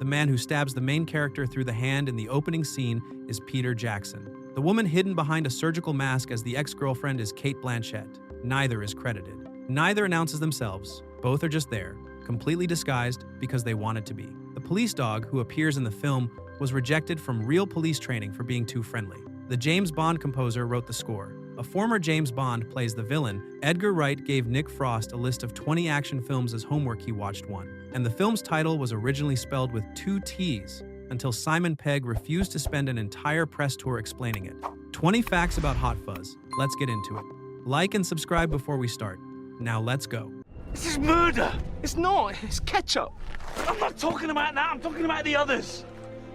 The man who stabs the main character through the hand in the opening scene is Peter Jackson. The woman hidden behind a surgical mask as the ex-girlfriend is Cate Blanchett. Neither is credited. Neither announces themselves. Both are just there, completely disguised because they wanted to be. The police dog who appears in the film was rejected from real police training for being too friendly. The James Bond composer wrote the score. A former James Bond plays the villain. Edgar Wright gave Nick Frost a list of 20 action films as homework. He watched one. And the film's title was originally spelled with 2 T's until Simon Pegg refused to spend an entire press tour explaining it. 20 facts about Hot Fuzz. Let's get into it. Like and subscribe before we start. Now let's go. This is murder! It's not, it's ketchup. I'm not talking about that, I'm talking about the others.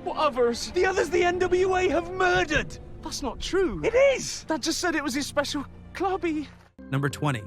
What others? The others the NWA have murdered! That's not true. It is! Dad just said it was his special clubby. Number 20.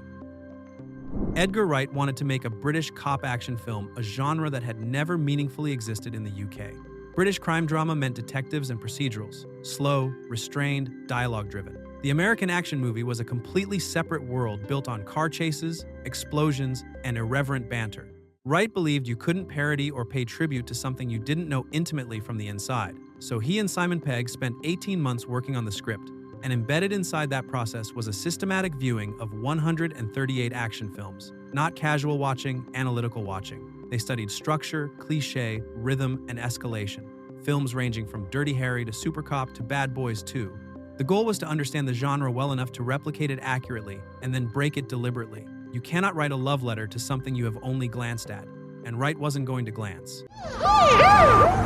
Edgar Wright wanted to make a British cop action film, a genre that had never meaningfully existed in the UK. British crime drama meant detectives and procedurals, slow, restrained, dialogue-driven. The American action movie was a completely separate world built on car chases, explosions, and irreverent banter. Wright believed you couldn't parody or pay tribute to something you didn't know intimately from the inside, so he and Simon Pegg spent 18 months working on the script, and embedded inside that process was a systematic viewing of 138 action films. Not casual watching, analytical watching. They studied structure, cliché, rhythm, and escalation. Films ranging from Dirty Harry to Super Cop to Bad Boys 2. The goal was to understand the genre well enough to replicate it accurately and then break it deliberately. You cannot write a love letter to something you have only glanced at, and Wright wasn't going to glance.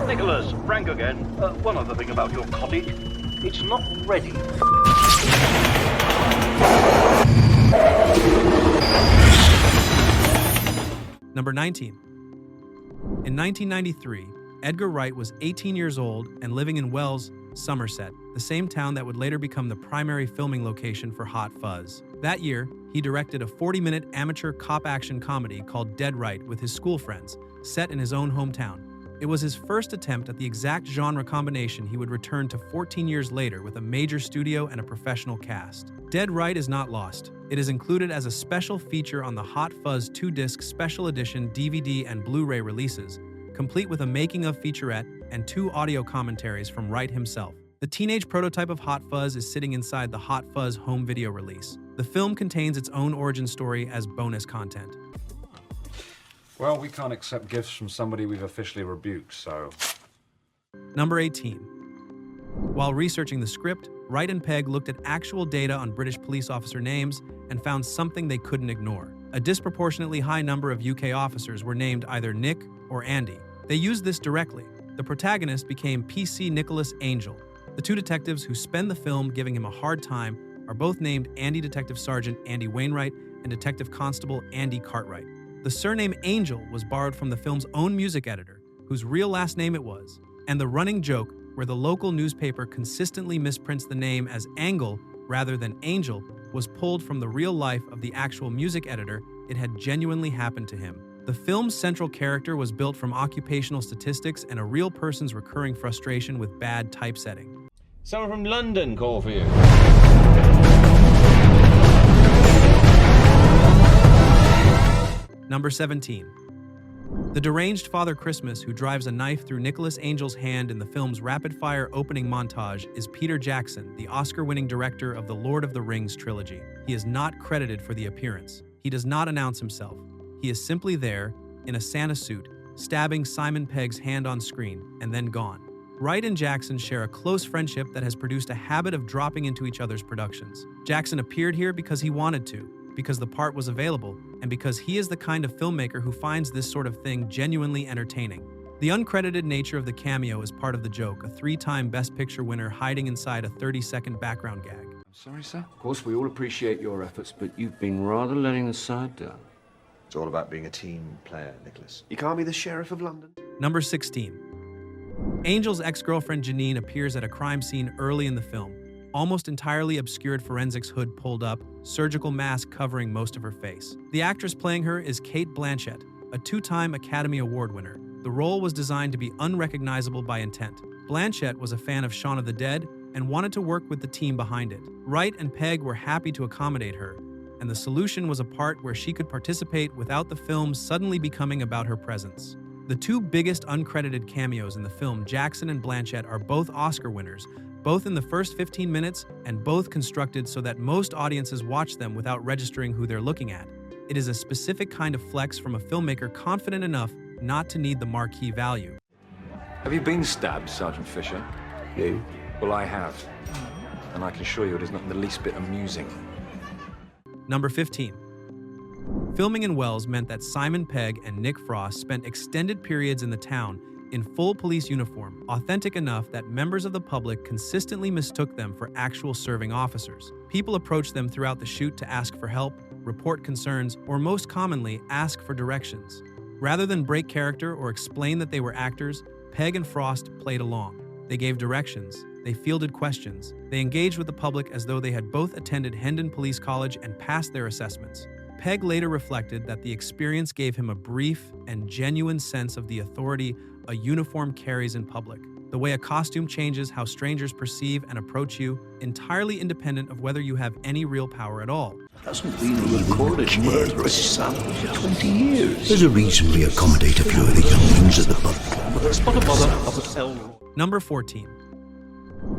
Nicholas, Frank again. One other thing about your cottage. It's not ready. Number 19. In 1993, Edgar Wright was 18 years old and living in Wells, Somerset, the same town that would later become the primary filming location for Hot Fuzz. That year, he directed a 40-minute amateur cop action comedy called Dead Right with his school friends, set in his own hometown. It was his first attempt at the exact genre combination he would return to 14 years later with a major studio and a professional cast. Dead Right is not lost. It is included as a special feature on the Hot Fuzz 2-disc special edition DVD and Blu-ray releases, complete with a making-of featurette and 2 audio commentaries from Wright himself. The teenage prototype of Hot Fuzz is sitting inside the Hot Fuzz home video release. The film contains its own origin story as bonus content. Well, we can't accept gifts from somebody we've officially rebuked, so... Number 18. While researching the script, Wright and Pegg looked at actual data on British police officer names and found something they couldn't ignore. A disproportionately high number of UK officers were named either Nick or Andy. They used this directly. The protagonist became PC Nicholas Angel. The 2 detectives who spend the film giving him a hard time are both named Andy Detective Sergeant Andy Wainwright and Detective Constable Andy Cartwright. The surname Angel was borrowed from the film's own music editor, whose real last name it was, and the running joke where the local newspaper consistently misprints the name as Angle rather than Angel was pulled from the real life of the actual music editor. It had genuinely happened to him. The film's central character was built from occupational statistics and a real person's recurring frustration with bad typesetting. Someone from London call for you. Number 17. The deranged Father Christmas who drives a knife through Nicholas Angel's hand in the film's rapid-fire opening montage is Peter Jackson, the Oscar-winning director of the Lord of the Rings trilogy. He is not credited for the appearance. He does not announce himself. He is simply there, in a Santa suit, stabbing Simon Pegg's hand on screen, and then gone. Wright and Jackson share a close friendship that has produced a habit of dropping into each other's productions. Jackson appeared here because he wanted to, because the part was available, and because he is the kind of filmmaker who finds this sort of thing genuinely entertaining. The uncredited nature of the cameo is part of the joke, a 3-time Best Picture winner hiding inside a 30-second background gag. Sorry, sir. Of course, we all appreciate your efforts, but you've been rather letting the side down. It's all about being a team player, Nicholas. You can't be the Sheriff of London. Number 16. Angel's ex-girlfriend Janine appears at a crime scene early in the film. Almost entirely obscured forensics hood pulled up, surgical mask covering most of her face. The actress playing her is Cate Blanchett, a 2-time Academy Award winner. The role was designed to be unrecognizable by intent. Blanchett was a fan of Shaun of the Dead and wanted to work with the team behind it. Wright and Pegg were happy to accommodate her, and the solution was a part where she could participate without the film suddenly becoming about her presence. The two biggest uncredited cameos in the film, Jackson and Blanchett, are both Oscar winners, both in the first 15 minutes and both constructed so that most audiences watch them without registering who they're looking at. It is a specific kind of flex from a filmmaker confident enough not to need the marquee value. Have you been stabbed, Sergeant Fisher? You? Well, I have. And I can assure you it is not the least bit amusing. Number 15. Filming in Wells meant that Simon Pegg and Nick Frost spent extended periods in the town in full police uniform, authentic enough that members of the public consistently mistook them for actual serving officers. People approached them throughout the shoot to ask for help, report concerns, or most commonly, ask for directions. Rather than break character or explain that they were actors, Pegg and Frost played along. They gave directions, they fielded questions, they engaged with the public as though they had both attended Hendon Police College and passed their assessments. Pegg later reflected that the experience gave him a brief and genuine sense of the authority a uniform carries in public. The way a costume changes how strangers perceive and approach you, entirely independent of whether you have any real power at all. Hasn't been a recorded murderous son for 20 years. There's a reason we accommodate a few of the younglings at the pub. Number 14.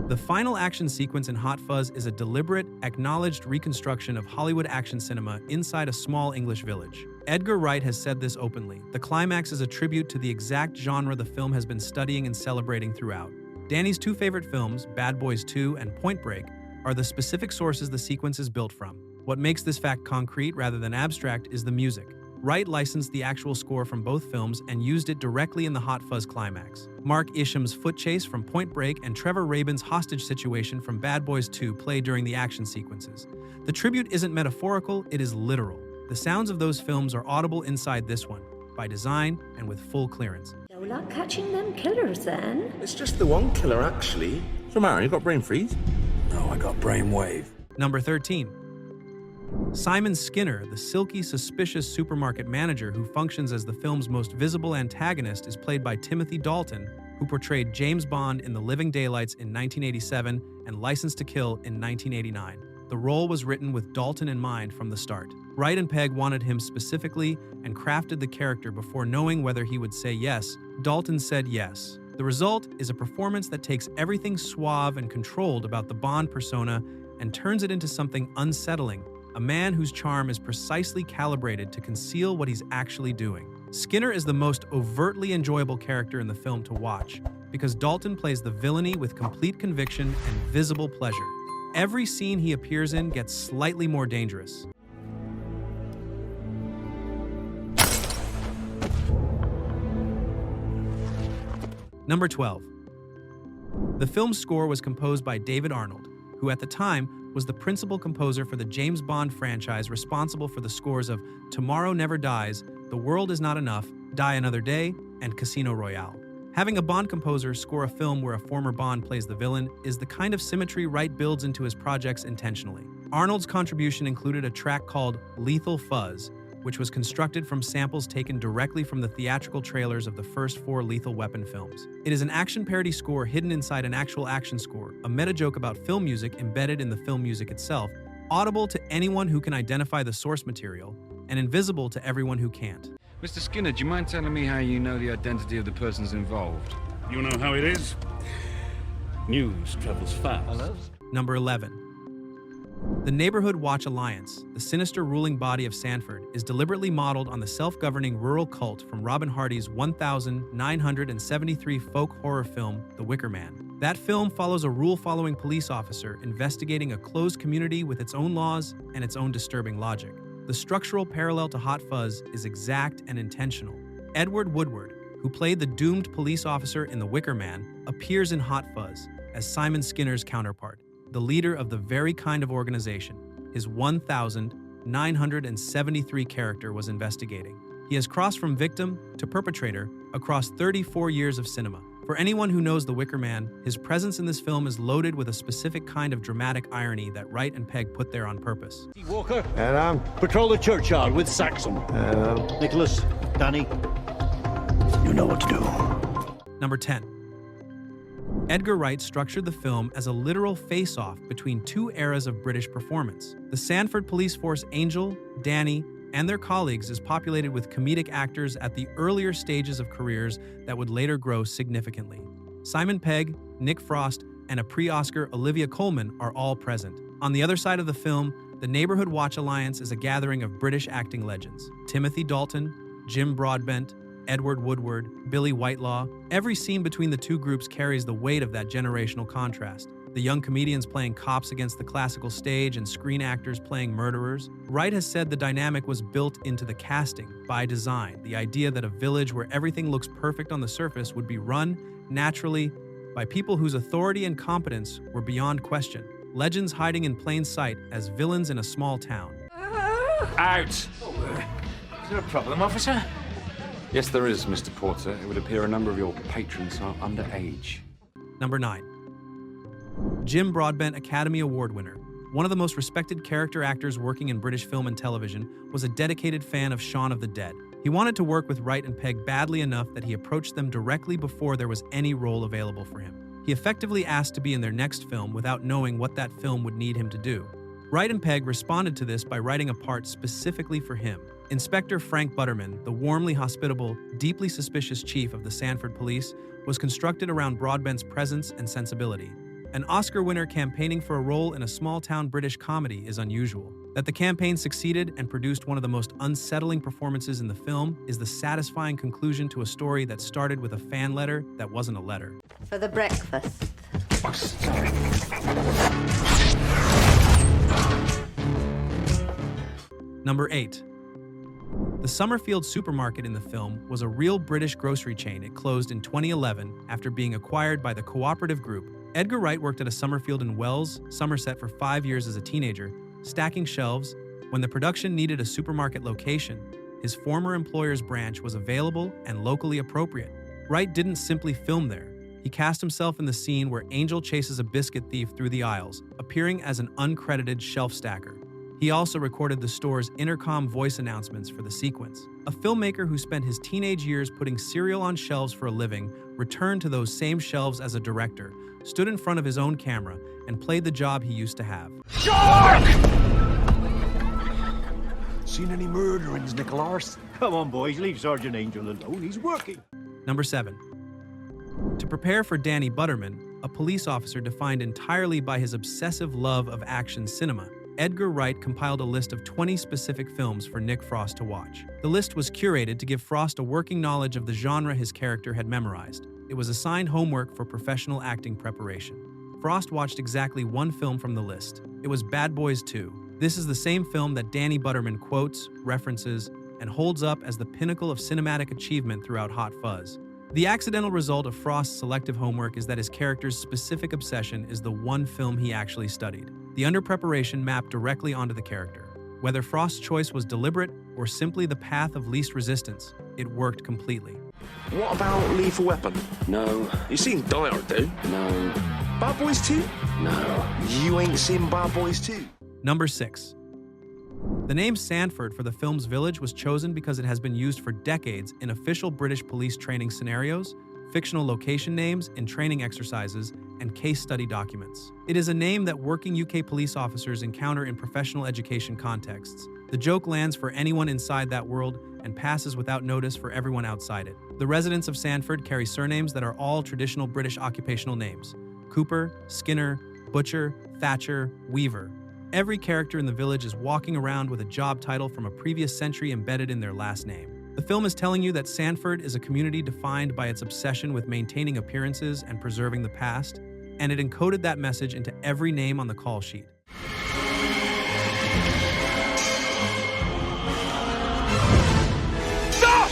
The final action sequence in Hot Fuzz is a deliberate, acknowledged reconstruction of Hollywood action cinema inside a small English village. Edgar Wright has said this openly. The climax is a tribute to the exact genre the film has been studying and celebrating throughout. Danny's two favorite films, Bad Boys 2 and Point Break, are the specific sources the sequence is built from. What makes this fact concrete rather than abstract is the music. Wright licensed the actual score from both films and used it directly in the Hot Fuzz climax. Mark Isham's foot chase from Point Break and Trevor Rabin's hostage situation from Bad Boys 2 play during the action sequences. The tribute isn't metaphorical, it is literal. The sounds of those films are audible inside this one, by design and with full clearance. No luck catching them killers then? It's just the one killer, actually. What's the matter? You got brain freeze? No, I got brainwave. Number 13. Simon Skinner, the silky, suspicious supermarket manager who functions as the film's most visible antagonist, is played by Timothy Dalton, who portrayed James Bond in The Living Daylights in 1987 and License to Kill in 1989. The role was written with Dalton in mind from the start. Wright and Pegg wanted him specifically and crafted the character before knowing whether he would say yes. Dalton said yes. The result is a performance that takes everything suave and controlled about the Bond persona and turns it into something unsettling, a man whose charm is precisely calibrated to conceal what he's actually doing. Skinner is the most overtly enjoyable character in the film to watch because Dalton plays the villainy with complete conviction and visible pleasure. Every scene he appears in gets slightly more dangerous. Number 12. The film's score was composed by David Arnold, who at the time was the principal composer for the James Bond franchise, responsible for the scores of Tomorrow Never Dies, The World Is Not Enough, Die Another Day, and Casino Royale. Having a Bond composer score a film where a former Bond plays the villain is the kind of symmetry Wright builds into his projects intentionally. Arnold's contribution included a track called Lethal Fuzz, which was constructed from samples taken directly from the theatrical trailers of the first 4 Lethal Weapon films. It is an action parody score hidden inside an actual action score, a meta-joke about film music embedded in the film music itself, audible to anyone who can identify the source material, and invisible to everyone who can't. Mr. Skinner, do you mind telling me how you know the identity of the persons involved? You know how it is. News travels fast. Number 11. The Neighborhood Watch Alliance, the sinister ruling body of Sanford, is deliberately modeled on the self-governing rural cult from Robin Hardy's 1973 folk horror film, The Wicker Man. That film follows a rule-following police officer investigating a closed community with its own laws and its own disturbing logic. The structural parallel to Hot Fuzz is exact and intentional. Edward Woodward, who played the doomed police officer in The Wicker Man, appears in Hot Fuzz as Simon Skinner's counterpart, the leader of the very kind of organization his 1973 character was investigating. He has crossed from victim to perpetrator across 34 years of cinema. For anyone who knows The Wicker Man, his presence in this film is loaded with a specific kind of dramatic irony that Wright and Pegg put there on purpose. Walker. Hello. Patrol the churchyard with Saxon. Hello. Nicholas. Danny. You know what to do. Number 10. Edgar Wright structured the film as a literal face-off between 2 eras of British performance. The Sanford police force Angel, Danny, and their colleagues is populated with comedic actors at the earlier stages of careers that would later grow significantly. Simon Pegg, Nick Frost, and a pre-Oscar Olivia Colman are all present. On the other side of the film, the Neighborhood Watch Alliance is a gathering of British acting legends. Timothy Dalton, Jim Broadbent, Edward Woodward, Billy Whitelaw. Every scene between the two groups carries the weight of that generational contrast. The young comedians playing cops against the classical stage and screen actors playing murderers. Wright has said the dynamic was built into the casting by design. The idea that a village where everything looks perfect on the surface would be run naturally by people whose authority and competence were beyond question. Legends hiding in plain sight as villains in a small town. Out! Is there a problem, officer? Yes, there is, Mr. Porter. It would appear a number of your patrons are underage. Number 9. Jim Broadbent, Academy Award winner. One of the most respected character actors working in British film and television, was a dedicated fan of Shaun of the Dead. He wanted to work with Wright and Pegg badly enough that he approached them directly before there was any role available for him. He effectively asked to be in their next film without knowing what that film would need him to do. Wright and Pegg responded to this by writing a part specifically for him. Inspector Frank Butterman, the warmly hospitable, deeply suspicious chief of the Sanford Police, was constructed around Broadbent's presence and sensibility. An Oscar winner campaigning for a role in a small-town British comedy is unusual. That the campaign succeeded and produced one of the most unsettling performances in the film is the satisfying conclusion to a story that started with a fan letter that wasn't a letter. For the breakfast. Number 8. The Summerfield supermarket in the film was a real British grocery chain. It closed in 2011 after being acquired by the Cooperative Group. Edgar Wright worked at a Summerfield in Wells, Somerset for 5 years as a teenager, stacking shelves. When the production needed a supermarket location, his former employer's branch was available and locally appropriate. Wright didn't simply film there. He cast himself in the scene where Angel chases a biscuit thief through the aisles, appearing as an uncredited shelf stacker. He also recorded the store's intercom voice announcements for the sequence. A filmmaker who spent his teenage years putting cereal on shelves for a living returned to those same shelves as a director, stood in front of his own camera, and played the job he used to have. Shark! Seen any murderings, Nicholas? Come on, boys, leave Sergeant Angel alone. He's working. Number 7. To prepare for Danny Butterman, a police officer defined entirely by his obsessive love of action cinema, Edgar Wright compiled a list of 20 specific films for Nick Frost to watch. The list was curated to give Frost a working knowledge of the genre his character had memorized. It was assigned homework for professional acting preparation. Frost watched exactly one film from the list. It was Bad Boys 2. This is the same film that Danny Butterman quotes, references, and holds up as the pinnacle of cinematic achievement throughout Hot Fuzz. The accidental result of Frost's selective homework is that his character's specific obsession is the one film he actually studied. The under-preparation mapped directly onto the character. Whether Frost's choice was deliberate or simply the path of least resistance, it worked completely. What about Lethal Weapon? No. You seen Die Hard, dude? No. Bad Boys 2? No. You ain't seen Bad Boys 2? Number 6. The name Sanford for the film's village was chosen because it has been used for decades in official British police training scenarios, fictional location names in training exercises, and case study documents. It is a name that working UK police officers encounter in professional education contexts. The joke lands for anyone inside that world and passes without notice for everyone outside it. The residents of Sanford carry surnames that are all traditional British occupational names: Cooper, Skinner, Butcher, Thatcher, Weaver. Every character in the village is walking around with a job title from a previous century embedded in their last name. The film is telling you that Sanford is a community defined by its obsession with maintaining appearances and preserving the past, and it encoded that message into every name on the call sheet. Stop!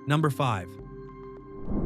Number 5.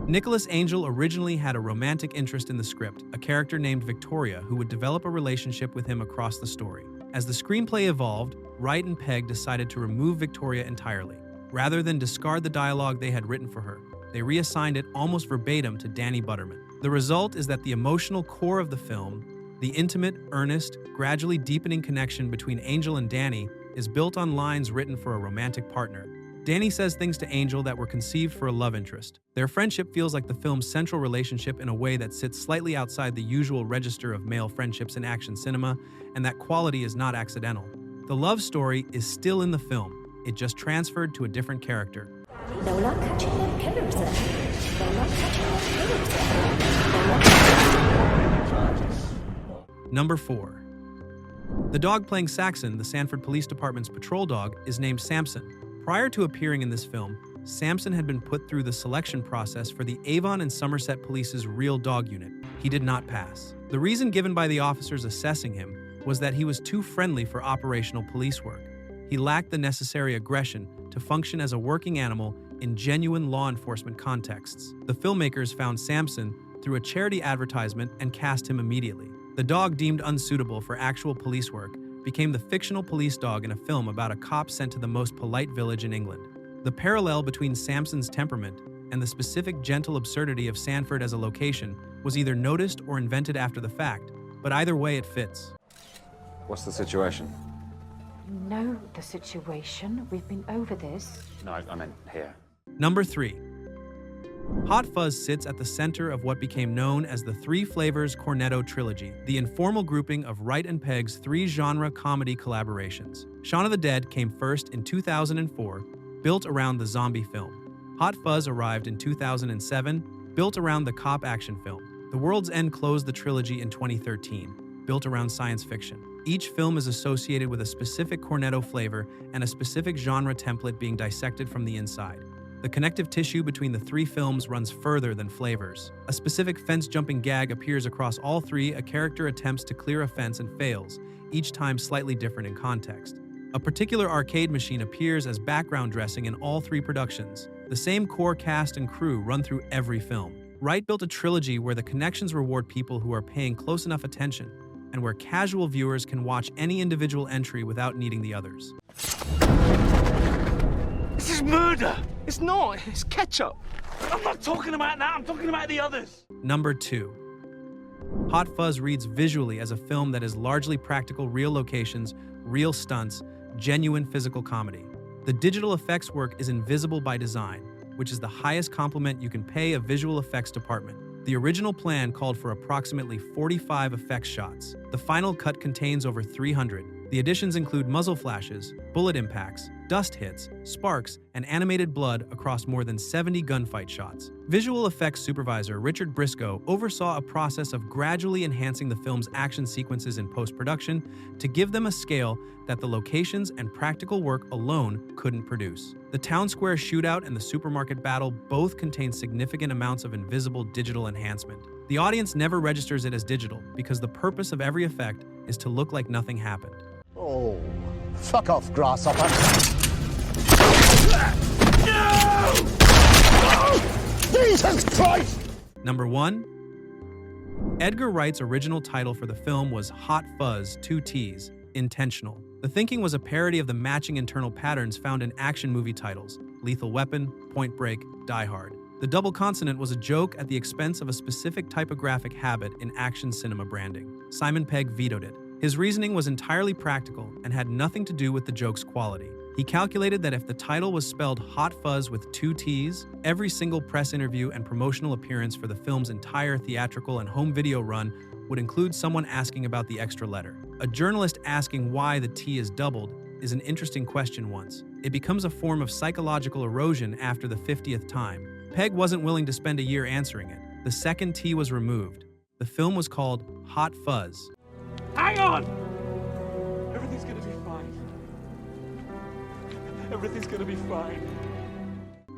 Nicholas Angel originally had a romantic interest in the script, a character named Victoria who would develop a relationship with him across the story. As the screenplay evolved, Wright and Pegg decided to remove Victoria entirely. Rather than discard the dialogue they had written for her, they reassigned it almost verbatim to Danny Butterman. The result is that the emotional core of the film, the intimate, earnest, gradually deepening connection between Angel and Danny, is built on lines written for a romantic partner. Danny says things to Angel that were conceived for a love interest. Their friendship feels like the film's central relationship in a way that sits slightly outside the usual register of male friendships in action cinema, and that quality is not accidental. The love story is still in the film, it just transferred to a different character. No luck catching them killers then. No luck catching them killers then. Number 4. The dog playing Saxon, the Sanford Police Department's patrol dog, is named Samson. Prior to appearing in this film, Samson had been put through the selection process for the Avon and Somerset Police's Real Dog Unit. He did not pass. The reason given by the officers assessing him was that he was too friendly for operational police work. He lacked the necessary aggression to function as a working animal in genuine law enforcement contexts. The filmmakers found Samson through a charity advertisement and cast him immediately. The dog, deemed unsuitable for actual police work, became the fictional police dog in a film about a cop sent to the most polite village in England. The parallel between Samson's temperament and the specific gentle absurdity of Sanford as a location was either noticed or invented after the fact, but either way it fits. What's the situation? You know the situation. We've been over this. No, I meant here. Number 3. Hot Fuzz sits at the center of what became known as the Three Flavors Cornetto Trilogy, the informal grouping of Wright and Pegg's 3 genre comedy collaborations. Shaun of the Dead came first in 2004, built around the zombie film. Hot Fuzz arrived in 2007, built around the cop action film. The World's End closed the trilogy in 2013, built around science fiction. Each film is associated with a specific Cornetto flavor and a specific genre template being dissected from the inside. The connective tissue between the 3 films runs further than flavors. A specific fence-jumping gag appears across all 3. A character attempts to clear a fence and fails, each time slightly different in context. A particular arcade machine appears as background dressing in all 3 productions. The same core cast and crew run through every film. Wright built a trilogy where the connections reward people who are paying close enough attention, and where casual viewers can watch any individual entry without needing the others. This is murder! It's not, it's ketchup! I'm not talking about that, I'm talking about the others! Number 2. Hot Fuzz reads visually as a film that is largely practical, real locations, real stunts, genuine physical comedy. The digital effects work is invisible by design, which is the highest compliment you can pay a visual effects department. The original plan called for approximately 45 effects shots. The final cut contains over 300. The additions include muzzle flashes, bullet impacts, dust hits, sparks, and animated blood across more than 70 gunfight shots. Visual effects supervisor Richard Briscoe oversaw a process of gradually enhancing the film's action sequences in post-production to give them a scale that the locations and practical work alone couldn't produce. The town square shootout and the supermarket battle both contain significant amounts of invisible digital enhancement. The audience never registers it as digital because the purpose of every effect is to look like nothing happened. Oh, fuck off, grasshopper. No! Jesus Christ! Number 1. Edgar Wright's original title for the film was Hot Fuzz, 2 T's, intentional. The thinking was a parody of the matching internal patterns found in action movie titles, Lethal Weapon, Point Break, Die Hard. The double consonant was a joke at the expense of a specific typographic habit in action cinema branding. Simon Pegg vetoed it. His reasoning was entirely practical and had nothing to do with the joke's quality. He calculated that if the title was spelled Hot Fuzz with 2 T's, every single press interview and promotional appearance for the film's entire theatrical and home video run would include someone asking about the extra letter. A journalist asking why the T is doubled is an interesting question once. It becomes a form of psychological erosion after the 50th time. Pegg wasn't willing to spend a year answering it. The second T was removed. The film was called Hot Fuzz. Hang on! Everything's gonna be fine. Everything's gonna be fine.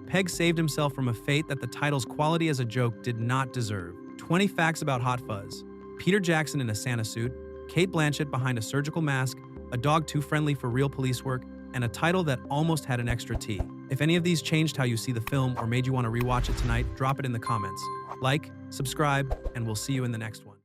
Pegg saved himself from a fate that the title's quality as a joke did not deserve. 20 facts about Hot Fuzz. Peter Jackson in a Santa suit, Cate Blanchett behind a surgical mask, a dog too friendly for real police work, and a title that almost had an extra T. If any of these changed how you see the film or made you want to rewatch it tonight, drop it in the comments. Like, subscribe, and we'll see you in the next one.